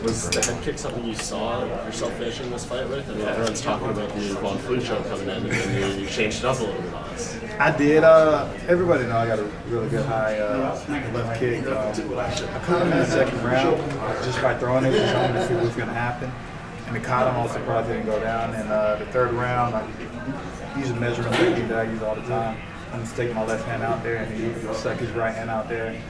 Was the head kick something you saw yourself finishing this fight with? I mean, everyone's talking about the Von Flue show coming in, and you changed it up a little bit on us. I did. Everybody know I got a really good high left kick. I caught him in the second round just by throwing it, just trying to see what's going to happen. And I caught him. I was surprised he didn't go down. And the third round, I use a measuring technique that I use all the time. I'm just taking my left hand out there, and he stuck his right hand out there.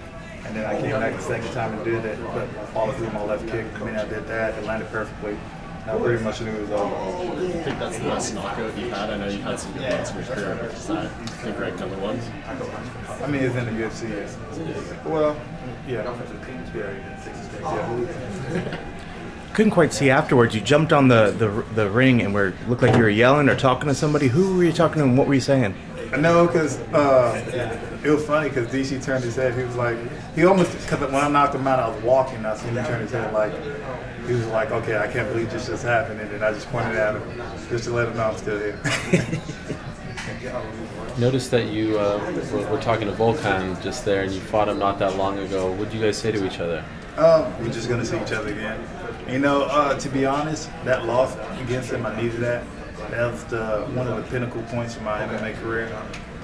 And then I came back the second time and did it, but I followed through my left kick. I mean, I did that. It landed perfectly. I pretty much knew it was over. I think that's the best knockout you've had. I know you've had some good ones in your career, but is that, I think, ranked number one? I mean, it's in the UFC, yeah. Well, yeah. Couldn't quite see afterwards. You jumped on the ring and looked like you were yelling or talking to somebody. Who were you talking to and what were you saying? No, because it was funny because DC turned his head. He was like, because when I knocked him out, I was walking. I seen him turn his head like, he was like, okay, I can't believe this just happened. And then I just pointed at him just to let him know I'm still here. Noticed that you were talking to Volkan just there, and you fought him not that long ago. What did you guys say to each other? We're just going to see each other again. You know, to be honest, that loss against him, I needed that. That was one of the pinnacle points of my MMA career.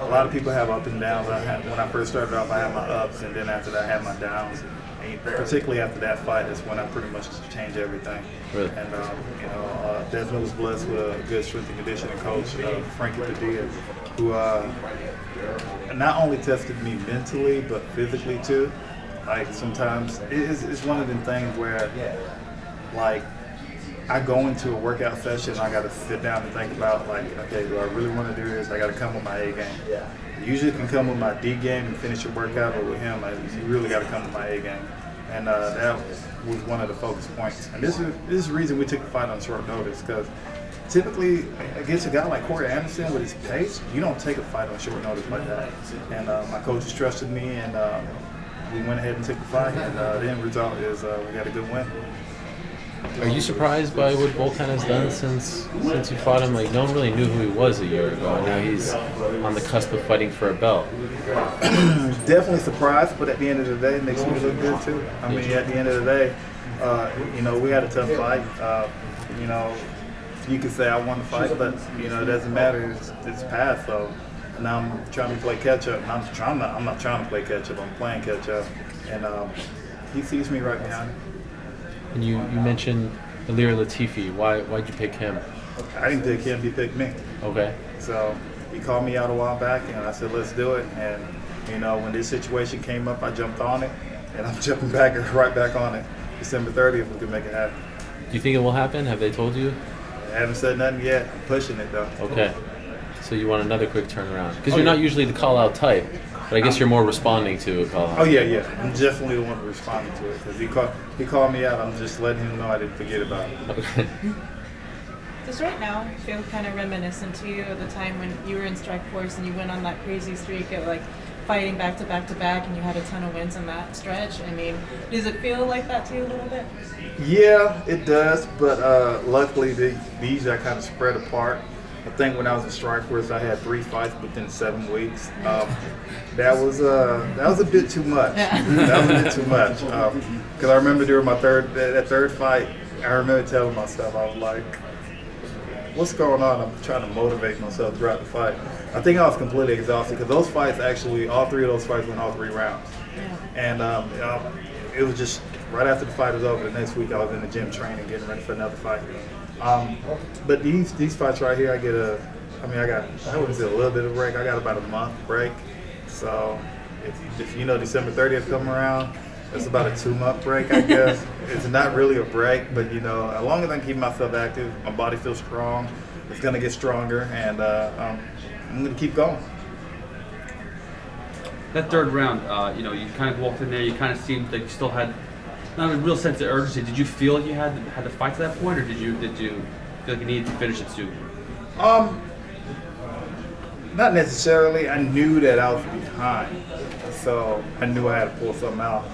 A lot of people have up and downs. When I first started off, I had my ups, and then after that, I had my downs. And particularly after that fight, that's when I pretty much changed everything. Really? And you know, Desmond was blessed with a good strength and conditioning coach, Frankie Padilla, who not only tested me mentally but physically too. Like sometimes it's one of them things where, like, I go into a workout session and I got to sit down and think about, like, okay, do I really want to do this? I got to come with my A game. Usually can come with my D game and finish your workout, but with him, you really got to come with my A game. And that was one of the focus points. And this is the reason we took the fight on short notice, because typically against a guy like Corey Anderson with his pace, you don't take a fight on short notice like that. And my coaches trusted me, and we went ahead and took the fight, and the end result is we got a good win. Are you surprised by what Volkan has done since you fought him? Like, no one really knew who he was a year ago, and now he's on the cusp of fighting for a belt. Definitely surprised, but at the end of the day, it makes me look good too. I mean, at the end of the day, you know, we had a tough fight. You know, you could say I won the fight, but you know, it doesn't matter. It's past. So now I'm trying to play catch up. I'm not trying to play catch up. I'm playing catch up, and he sees me right behind him. And you mentioned Ilir Latifi. Why'd you pick him? I didn't pick him. He picked me. Okay. So he called me out a while back, and I said, let's do it. And you know, when this situation came up, I jumped on it, and I'm jumping right back on it. December 30th, we can make it happen. Do you think it will happen? Have they told you? I haven't said nothing yet. I'm pushing it though. Okay. So you want another quick turnaround? Because you're not usually the call-out type. But I guess you're more responding to a call. Oh yeah. I'm definitely the one responding to it, because he called me out. I'm just letting him know I didn't forget about it. Okay. Does right now feel kind of reminiscent to you of the time when you were in Strikeforce and you went on that crazy streak of like fighting back to back to back, and you had a ton of wins in that stretch? I mean, does it feel like that to you a little bit? Yeah, it does. But luckily, these are kind of spread apart. I think when I was in Strikeforce, I had 3 fights within 7 weeks. That was a bit too much. That was a bit too much. Because I remember during my third fight, I remember telling myself, I was like, what's going on? I'm trying to motivate myself throughout the fight. I think I was completely exhausted, because those fights actually, all 3 of those fights went all 3 rounds. And it was just right after the fight was over, the next week I was in the gym training, getting ready for another fight. But these fights right here, I wouldn't say a little bit of break. I got about a month break. So if you know December 30th come around, it's about a 2-month break, I guess. It's not really a break, but you know, as long as I can keep myself active, my body feels strong, it's gonna get stronger, and I'm gonna keep going. That third round, you know, you kind of walked in there, you kind of seemed like you still had not a real sense of urgency. Did you feel like you had to fight to that point, or did you feel like you needed to finish it soon? Not necessarily. I knew that I was behind, so I knew I had to pull something out,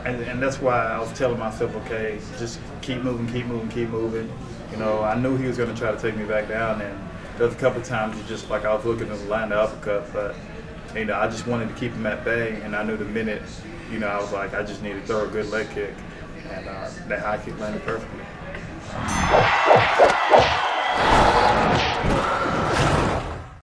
and that's why I was telling myself, okay, just keep moving, keep moving, keep moving. You know, I knew he was going to try to take me back down, and there was a couple of times just like I was looking to land the uppercut, but you know, I just wanted to keep him at bay, and I knew the minute, you know, I was like, I just need to throw a good leg kick. and that high kick landed perfectly.